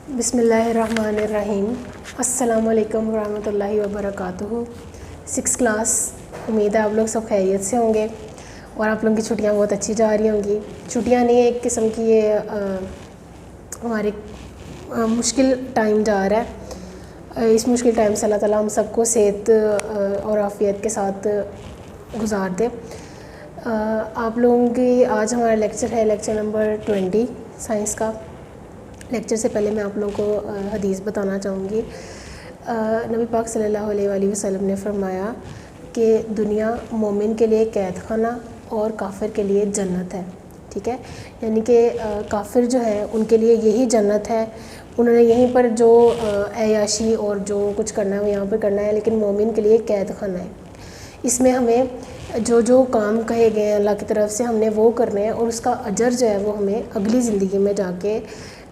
बिस्मिल्लाहिर्रहमानिर्रहीम। अस्सलामुअलैकुम वरहमतुल्लाहि वबरकातुहू। 6th क्लास, उम्मीद है आप लोग सब खैरियत से होंगे और आप लोगों की छुट्टियां बहुत अच्छी जा रही होंगी। छुट्टियां नहीं, एक किस्म की ये हमारे मुश्किल टाइम जा रहा है। इस मुश्किल टाइम से अल्लाह ताला हम सबको सेहत और आफ़ियत के साथ गुजार दे। आप लोगों की आज हमारा लेक्चर है लेक्चर नंबर 20 साइंस का। लेक्चर से पहले मैं आप लोगों को हदीस बताना चाहूँगी। नबी पाक सल्लल्लाहु अलैहि वसल्लम ने फरमाया कि दुनिया मोमिन के लिए कैद खाना और काफिर के लिए जन्नत है। ठीक है, यानी कि काफिर जो है उनके लिए यही जन्नत है। उन्होंने यहीं पर जो ऐयाशी और जो कुछ करना है वो यहाँ पर करना है, लेकिन मोमिन के लिए कैद खाना है। इसमें हमें जो जो काम कहे गए हैं अल्लाह की तरफ से हमने वो करने हैं और उसका अजर जो है वो हमें अगली ज़िंदगी में जाके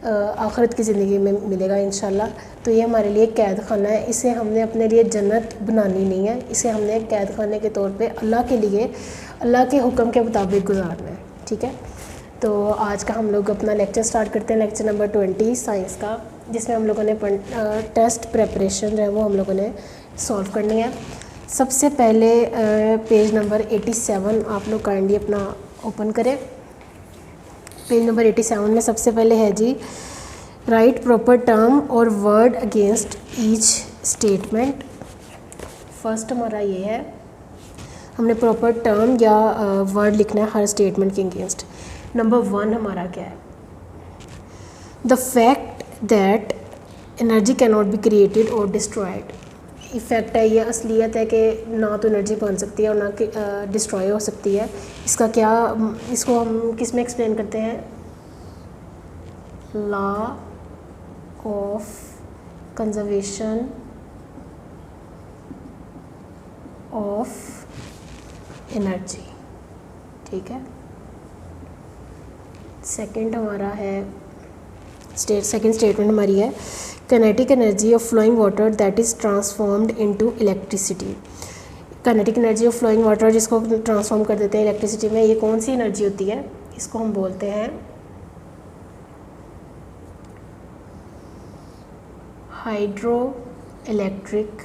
आखिरत की ज़िंदगी में मिलेगा इंशाल्लाह। तो ये हमारे लिए कैद खाना है, इसे हमने अपने लिए जन्नत बनानी नहीं है, इसे हमने कैद खाने के तौर पे अल्लाह के लिए अल्लाह के हुक्म के मुताबिक गुजारना है। ठीक है, तो आज का हम लोग अपना लेक्चर स्टार्ट करते हैं, लेक्चर नंबर 20 साइंस का, जिसमें हम लोगों ने टेस्ट प्रेपरेशन जो है वो हम लोगों ने सॉल्व करनी है। सबसे पहले पेज नंबर 87 आप लोग काइंडली अपना ओपन करें। पेज नंबर 87 में सबसे पहले है जी, राइट प्रॉपर टर्म और word against each statement. First हमारा ये है, हमने प्रॉपर टर्म या वर्ड लिखना है हर स्टेटमेंट के अगेंस्ट। नंबर 1 हमारा क्या है, the fact that energy can not be created और डिस्ट्रॉयड। इफ़ेक्ट है, ये असलियत है कि ना तो एनर्जी बन सकती है और ना कि डिस्ट्रॉय हो सकती है। इसका क्या, इसको हम किस में एक्सप्लेन करते हैं, law of conservation of energy. ठीक है, सेकंड हमारा है सेकंड स्टेटमेंट हमारी है, kinetic energy of flowing water that is transformed into electricity. Kinetic energy of flowing water जिसको ट्रांसफॉर्म कर देते हैं इलेक्ट्रिसिटी में, ये कौन सी एनर्जी होती है, इसको हम बोलते हैं hydro electric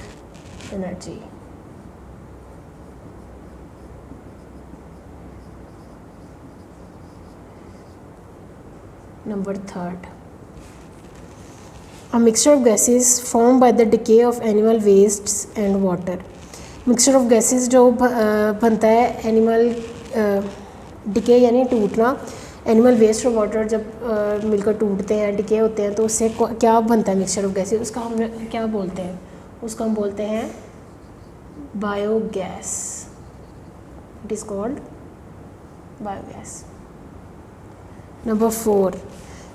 energy. Number 3, A mixture of gases formed by the decay of animal wastes and water। Mixture of gases जो बनता है एनिमल डिके यानी टूटना, एनिमल वेस्ट और वाटर जब मिलकर टूटते हैं, डिके होते हैं, तो उससे क्या बनता है मिक्सचर ऑफ गैसेस, उसका हम क्या बोलते हैं, उसका हम बोलते हैं biogas. It is called biogas. Number 4,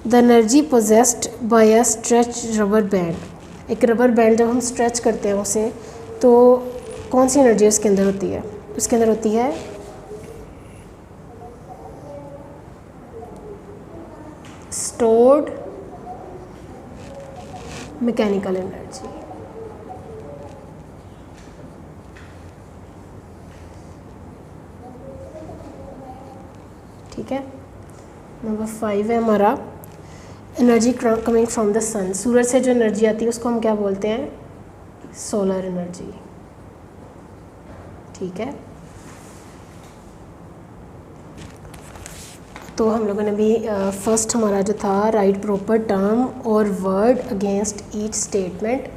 the energy possessed by a stretch rubber band. एक रबर बैंड जब हम स्ट्रेच करते हैं उसे, तो कौन सी एनर्जी उसके अंदर होती है, उसके अंदर होती है स्टोर्ड मैकेनिकल एनर्जी। ठीक है, नंबर 5 है हमारा, एनर्जी कमिंग फ्रॉम द सन। सूरज से जो एनर्जी आती है उसको हम क्या बोलते हैं, सोलर एनर्जी। ठीक है, तो हम लोगों ने भी फर्स्ट हमारा जो था राइट प्रॉपर टर्म और वर्ड अगेंस्ट ईच स्टेटमेंट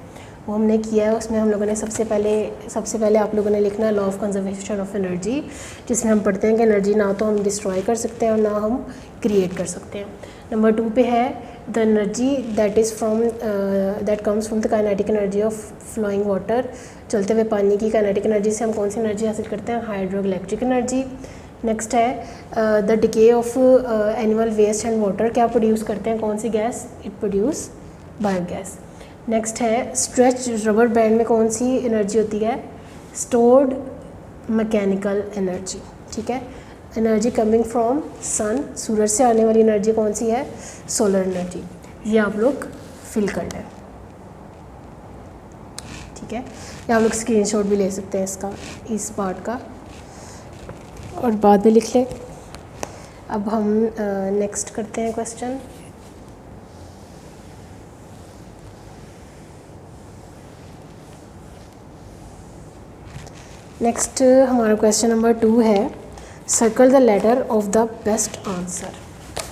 वो हमने किया है। उसमें हम लोगों ने सबसे पहले आप लोगों ने लिखना है law of conservation of energy, जिसमें हम पढ़ते हैं कि एनर्जी ना तो हम डिस्ट्रॉय कर सकते हैं और ना हम क्रिएट कर सकते हैं। नंबर 2 पे है the energy that comes from the kinetic energy of flowing water. चलते हुए पानी की काइनेटिक एनर्जी से हम कौन सी एनर्जी हासिल करते हैं, हाइड्रो इलेक्ट्रिक एनर्जी। नेक्स्ट है the decay of animal waste and water, क्या प्रोड्यूस करते हैं, कौन सी gas, it produce biogas. Next है स्ट्रेच रबर बैंड में कौन सी एनर्जी होती है, स्टोर्ड मैकेनिकल एनर्जी। ठीक है, एनर्जी कमिंग फ्रॉम सन, सूरज से आने वाली एनर्जी कौन सी है, सोलर एनर्जी। ये आप लोग फिल कर लें। ठीक है, या आप लोग स्क्रीनशॉट भी ले सकते हैं इसका, इस पार्ट का, और बाद में लिख लें। अब हम नेक्स्ट करते हैं क्वेश्चन। नेक्स्ट हमारा क्वेश्चन नंबर 2 है, circle the letter of the best answer,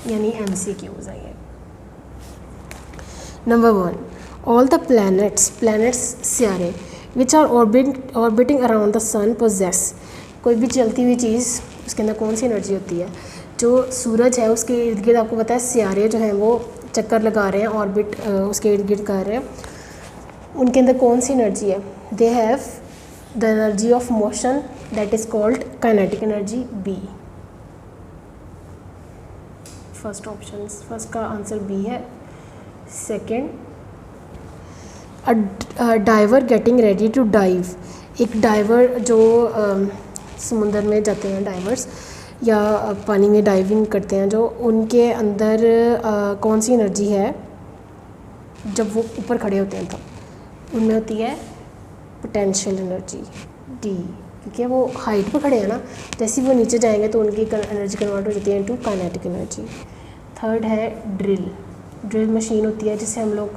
यानी MCQs है ये। नंबर 1, ऑल द प्लैनेट्स सियारे which are orbiting around the sun possess. कोई भी चलती हुई चीज़ उसके अंदर कौन सी एनर्जी होती है? जो सूरज है उसके इर्द गिर्द आपको पता है सियारे जो हैं वो चक्कर लगा रहे हैं, ऑर्बिट उसके इर्द गिर्द कर रहे हैं, उनके अंदर कौन सी एनर्जी है? They have the energy of motion that is called kinetic energy, B। First का आंसर B है। Second, diver getting ready to dive. एक डाइवर जो समुंदर में जाते हैं, डाइवर्स या पानी में डाइविंग करते हैं, जो उनके अंदर कौन सी एनर्जी है जब वो ऊपर खड़े होते हैं? तब उनमें होती है पोटेंशियल एनर्जी, D, क्योंकि वो हाइट पर खड़े हैं ना, जैसे ही वो नीचे जाएंगे तो उनकी एनर्जी कन्वर्ट हो जाती है इनटू काइनेटिक एनर्जी। थर्ड है ड्रिल मशीन होती है जिससे हम लोग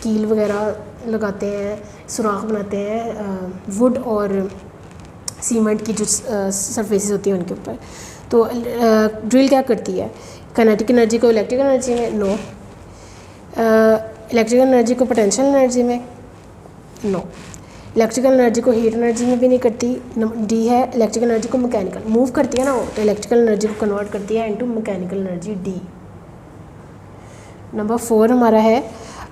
कील वगैरह लगाते हैं, सुराख बनाते हैं वुड और सीमेंट की जो सरफेसेस होती हैं उनके ऊपर। तो ड्रिल क्या करती है? काइनेटिक एनर्जी को इलेक्ट्रिकल एनर्जी में, नो। इलेक्ट्रिकल एनर्जी को पोटेंशियल एनर्जी में, नो। इलेक्ट्रिकल एनर्जी को हीट एनर्जी में भी नहीं करती। D है, इलेक्ट्रिकल एनर्जी को मैकेनिकल मूव करती है ना वो, तो इलेक्ट्रिकल एनर्जी को कन्वर्ट करती है इनटू मैकेनिकल एनर्जी, D। नंबर 4 हमारा है,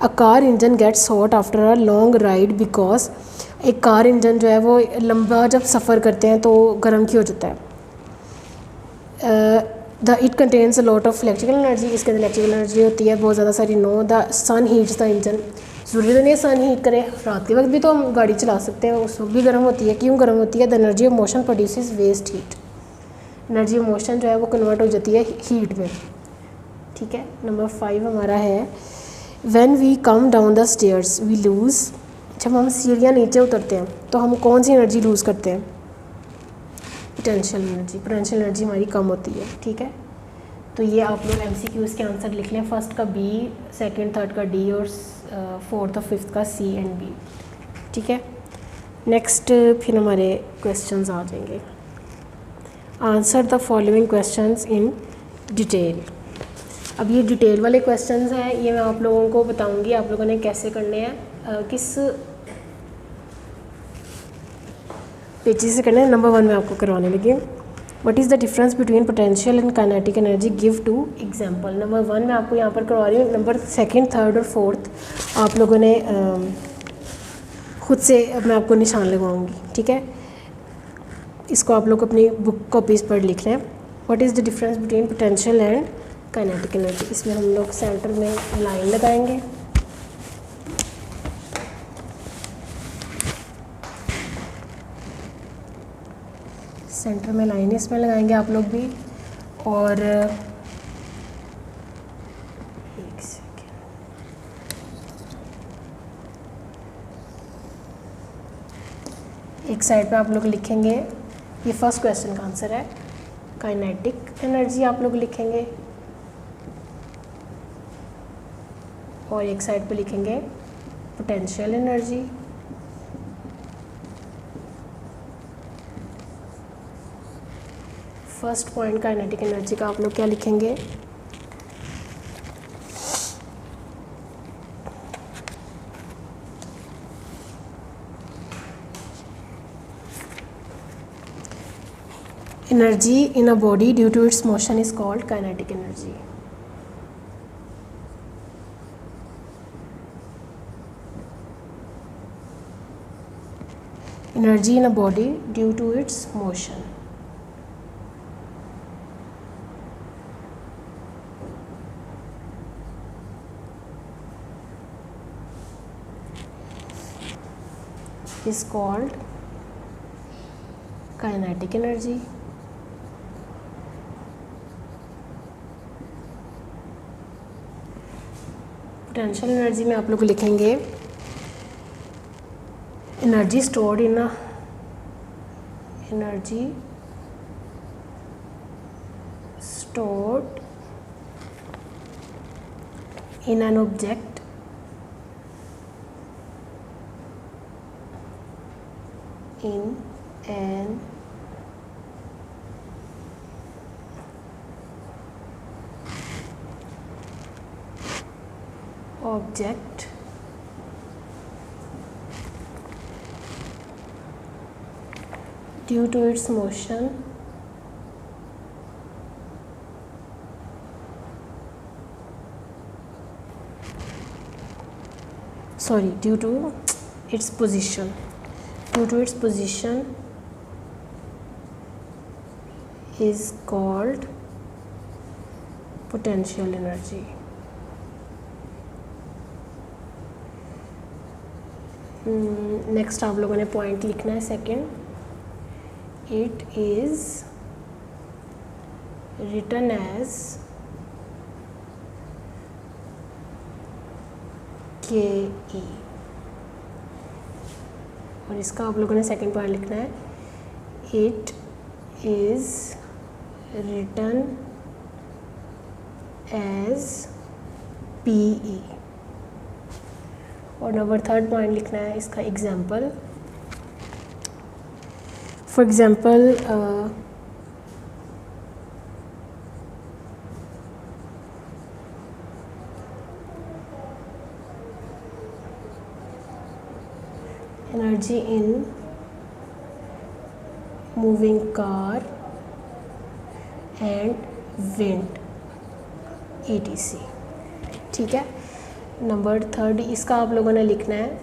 a car engine gets hot after a long ride because. एक कार इंजन जो है वो लंबा जब सफ़र करते हैं तो गर्म क्यों हो जाता है? It contains a lot of electrical energy, इसके अंदर इलेक्ट्रिकल एनर्जी होती है बहुत ज़्यादा सारी, no. The sun heats the engine, ज़रूरी तो नहीं है सन हीट करे, रात के वक्त भी तो हम गाड़ी चला सकते हैं, उस वक्त भी गर्म होती है। क्यों गर्म होती है? The energy of motion produces waste heat, energy of motion जो है वो कन्वर्ट हो जाती है हीट में, ठीक है। नंबर 5 हमारा है, when we come down the stairs we lose. जब हम सीढ़ियाँ नीचे उतरते हैं तो हम कौन सी एनर्जी लूज़ करते हैं? पोटेंशियल एनर्जी हमारी कम होती है, ठीक है। तो ये आप लोग MCQs के आंसर लिख लें, फर्स्ट का B, सेकंड थर्ड का D और फोर्थ और फिफ्थ का C एंड B, ठीक है। नेक्स्ट फिर हमारे क्वेश्चंस आ जाएंगे। Answer the following questions in detail. अब ये डिटेल वाले क्वेश्चंस हैं, ये मैं आप लोगों को बताऊंगी आप लोगों ने कैसे करने हैं, किस पेजेस से करना है। नंबर 1 में आपको करवाने लगी, what is the difference between potential and kinetic energy, give 2 example. Number 1 मैं आपको यहाँ पर करवा रही हूँ, नंबर सेकंड, थर्ड और फोर्थ आप लोगों ने खुद से मैं आपको निशान लगवाऊंगी, ठीक है। इसको आप लोग अपनी बुक कॉपीज़ पर लिख रहे हैं। What is the difference between potential and kinetic energy, इसमें हम लोग सेंटर में लाइन लगाएंगे। सेंटर में लाइन इसमें लगाएंगे आप लोग भी, और एक सेकेंड, एक साइड पे आप लोग लिखेंगे, ये फर्स्ट क्वेश्चन का आंसर है, काइनेटिक एनर्जी आप लोग लिखेंगे, और एक साइड पे लिखेंगे potential energy. First point kinetic energy का आप लोग क्या लिखेंगे? Energy in a body due to its motion is called kinetic energy. Energy in a body due to its motion, is called kinetic energy। Potential energy में आप लोग लिखेंगे energy stored in an object in an object due to its motion due to its position is called potential energy. Next आप लोगों ने point लिखना है second, it is written as KE, और इसका आप लोगों ने सेकंड पॉइंट लिखना है, it is written as PE, और नंबर थर्ड पॉइंट लिखना है इसका example. For example energy in moving car and wind ETC। ठीक है, नंबर थर्ड इसका आप लोगों ने लिखना है,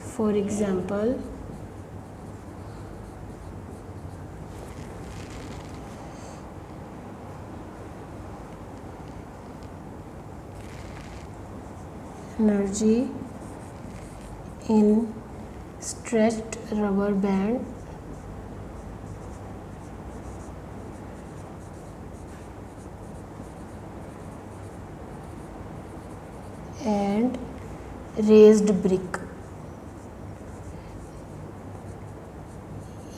for example energy in stretched rubber band and raised brick.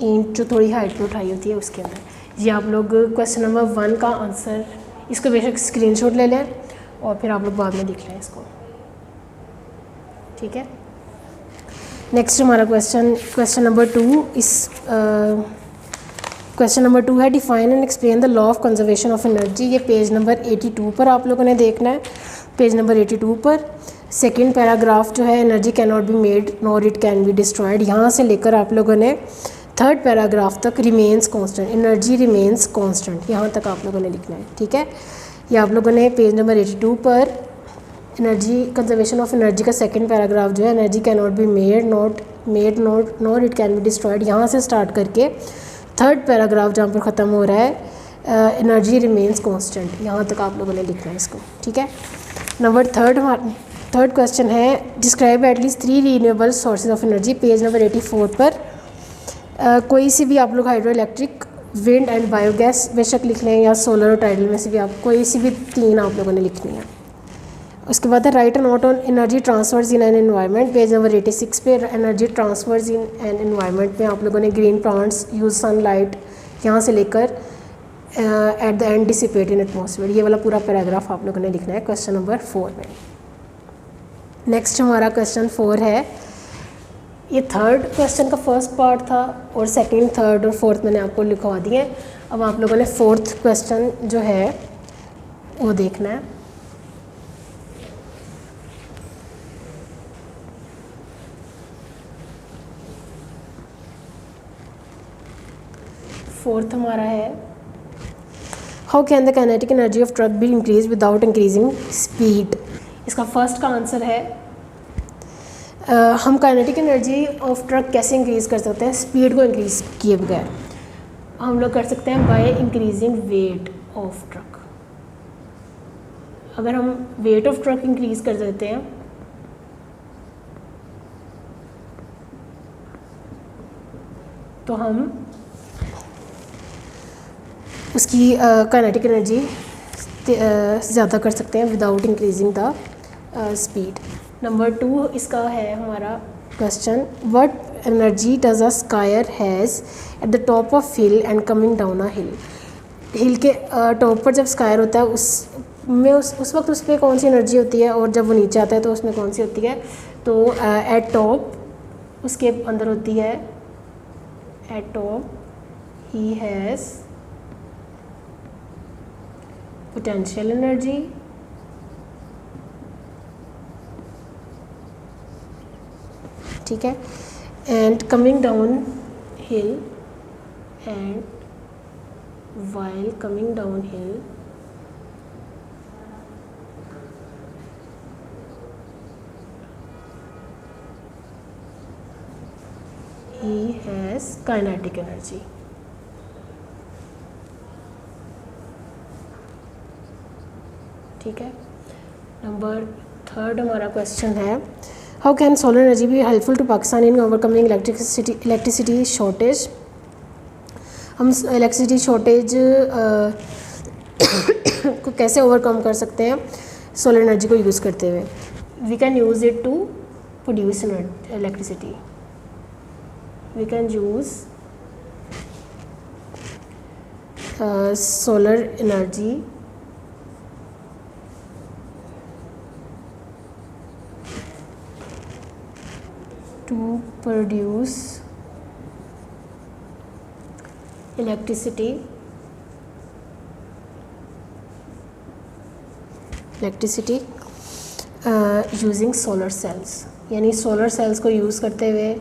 ईंट जो थोड़ी हाइट पे उठाई होती है उसके अंदर। ये आप लोग क्वेश्चन नंबर 1 का आंसर, इसको बेशक स्क्रीनशॉट ले लें और फिर आप लोग बाद में देख लें इसको। ठीक है, नेक्स्ट हमारा क्वेश्चन नंबर 2। इस क्वेश्चन नंबर 2 है define and explain the law of conservation of energy. ये पेज नंबर 82 पर आप लोगों ने देखना है, पेज नंबर 82 पर सेकंड पैराग्राफ जो है energy can not be made nor it can be destroyed, यहाँ से लेकर आप लोगों ने थर्ड पैराग्राफ तक remains constant, energy remains constant, यहाँ तक आप लोगों ने लिखना है। ठीक है, ये आप लोगों ने पेज नंबर 82 पर एनर्जी कंजर्वेशन ऑफ एनर्जी का सेकंड पैराग्राफ जो है energy can not be made nor it can be destroyed, यहाँ से स्टार्ट करके थर्ड पैराग्राफ जहाँ पर ख़त्म हो रहा है एनर्जी रिमेन्स कांस्टेंट, यहाँ तक आप लोगों ने लिखना है इसको। ठीक है, नंबर थर्ड क्वेश्चन है describe at least 3 renewable sources of energy. Page number 84 पर कोई सी भी आप लोग hydro electric, wind and biogas बेशक लिख लें, या सोलर और टाइडल में से भी आप कोई सी भी 3 आप लोगों ने लिखनी है। उसके बाद है write a note on energy transfers in an environment. Page number 86 पे energy transfers in an environment में आप लोगों ने ग्रीन प्लांट्स यूज सनलाइट, यहाँ से लेकर at the end dissipate in atmosphere, ये वाला पूरा पैराग्राफ आप लोगों ने लिखना है क्वेश्चन नंबर 4 में। नेक्स्ट हमारा क्वेश्चन 4 है, ये थर्ड क्वेश्चन का फर्स्ट पार्ट था और सेकंड, थर्ड और फोर्थ मैंने आपको लिखवा दिए। अब आप लोगों ने फोर्थ क्वेश्चन जो है वो देखना है। फोर्थ हमारा है how can the kinetic energy of truck be increase without increasing speed. इसका फर्स्ट का आंसर है हम काइनेटिक एनर्जी ऑफ ट्रक कैसे इंक्रीज़ कर सकते हैं स्पीड को इंक्रीज़ किए बगैर। हम लोग कर सकते हैं by increasing weight of truck. अगर हम वेट ऑफ ट्रक इंक्रीज़ कर देते हैं तो हम उसकी काइनेटिक एनर्जी ज़्यादा कर सकते हैं without increasing the speed. Number 2 इसका है हमारा question what energy does a skier has at the top of hill and coming down a hill. Hill के टॉप पर जब स्कायर होता है उस वक्त उस पर कौन सी एनर्जी होती है और जब वो नीचे आता है तो उसमें कौन सी होती है। तो एट टॉप उसके अंदर होती है atom, he has potential energy, ठीक है, and coming down hill, and while coming downhill he has kinetic energy. ठीक है, नंबर 3 हमारा क्वेश्चन है, how can solar energy be helpful to Pakistan in overcoming electricity shortage. हम इलेक्ट्रिसिटी शॉर्टेज को कैसे overcome कर सकते हैं सोलर एनर्जी को यूज़ करते हुए। We can use it to produce electricity, we can use solar energy to produce electricity using solar cells, यानी सोलर सेल्स को यूज़ करते हुए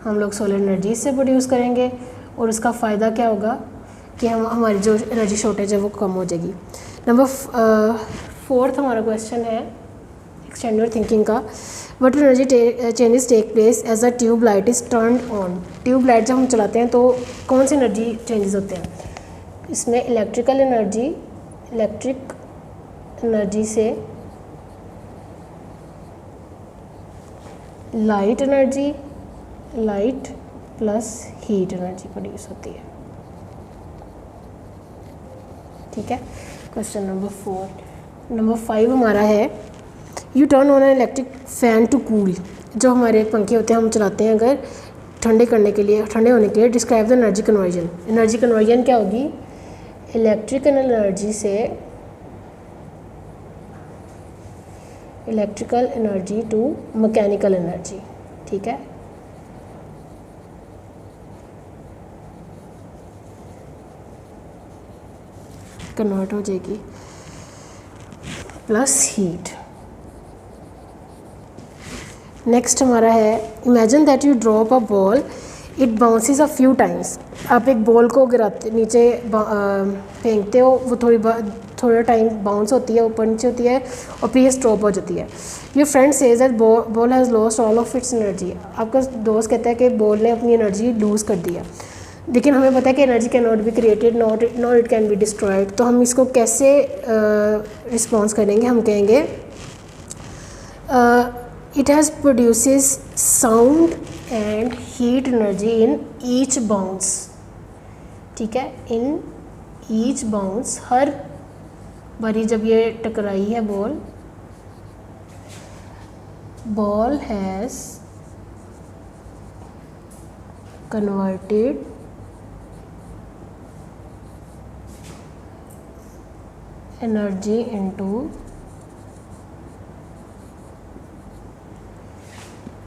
हम लोग सोलर एनर्जी से प्रोड्यूस करेंगे और उसका फ़ायदा क्या होगा कि हमारी जो एनर्जी शॉर्टेज है वो कम हो जाएगी। नंबर 4 हमारा क्वेश्चन है एक्सटेंड योर थिंकिंग का, what energy changes take place as a tube light is turned on. Tube light जब हम चलाते हैं तो कौन सी एनर्जी चेंजेस होते हैं इसमें। इलेक्ट्रिक एनर्जी से light plus heat energy produce होती है, ठीक है। Question number 4। नंबर 5 हमारा है, you turn on an electric fan to cool. जो हमारे पंखे होते हैं हम चलाते हैं अगर ठंडे होने के लिए, describe the energy conversion. Energy conversion क्या होगी, electrical energy to mechanical energy, ठीक है। कन्वर्ट हो जाएगी प्लस हीट। नेक्स्ट हमारा है, imagine that you drop a ball, it bounces a few times. आप एक बॉल को गिराते नीचे फेंकते हो, वो थोड़ा टाइम बाउंस होती है, ऊपर नीचे होती है और फिर ये स्टॉप हो जाती है। Your friend says that ball has lost all of its energy. आपका दोस्त कहता है कि बॉल ने अपनी एनर्जी लूज़ कर दिया, लेकिन हमें पता है कि energy can not be created, not it can be destroyed. तो हम इसको कैसे रिस्पॉन्स करेंगे, हम कहेंगे it has produces sound and heat energy in each bounce, ठीक है। इन ईच बाउंस, हर बारी जब ये टकराई है ball has converted energy into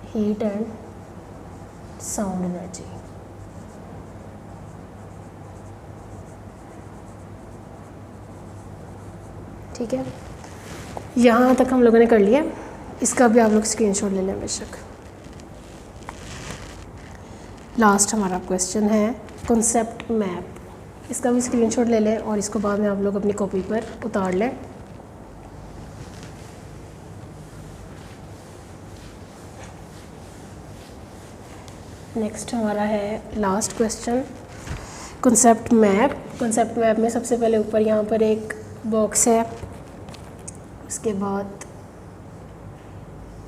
heat and sound energy, ठीक है। यहाँ तक हम लोगों ने कर लिया, इसका भी आप लोग स्क्रीनशॉट ले लें बेशक। लास्ट हमारा क्वेश्चन है कॉन्सेप्ट मैप, इसका भी स्क्रीनशॉट ले लें और इसको बाद में आप लोग अपनी कॉपी पर उतार लें। नेक्स्ट हमारा है last question, concept map. Concept map में सबसे पहले ऊपर यहाँ पर एक बॉक्स है, उसके बाद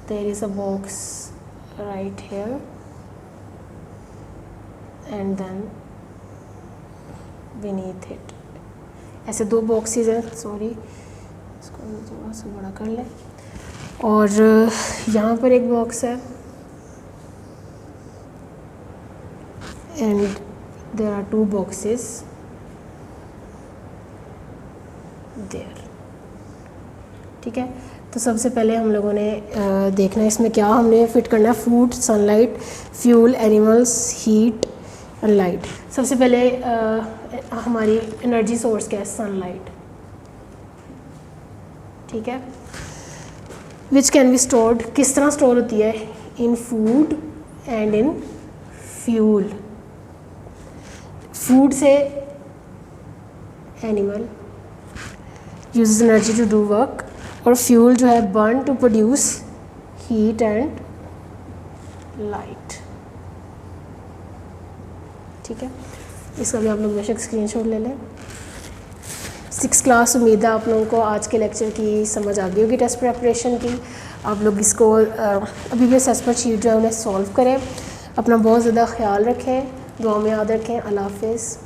there is a box right here and then beneath it, ऐसे 2 बॉक्सेस हैं, सॉरी इसको थोड़ा सा बड़ा कर लें। और यहाँ पर एक बॉक्स है and there are 2 boxes there, ठीक है। तो सबसे पहले हम लोगों ने देखना है इसमें क्या हमने फिट करना है, food, sunlight, fuel, animals, heat and light. सबसे पहले हमारी एनर्जी सोर्स क्या है, सनलाइट, ठीक है। विच कैन बी स्टोर्ड, किस तरह स्टोर होती है, in food and in fuel. Food से animal uses energy to do work, और फ्यूल जो है burn to produce heat and light, ठीक है। इसका भी आप लोग बेशक स्क्रीनशॉट ले लें। 6th क्लास, उम्मीद है आप लोगों को आज के लेक्चर की समझ आ गई होगी टेस्ट प्रेपरेशन की। आप लोग इसको अभी भी असेसमेंट शीट जो है उन्हें सॉल्व करें। अपना बहुत ज़्यादा ख्याल रखें, दुआ में याद रखें। अल्लाह हाफ़िज़।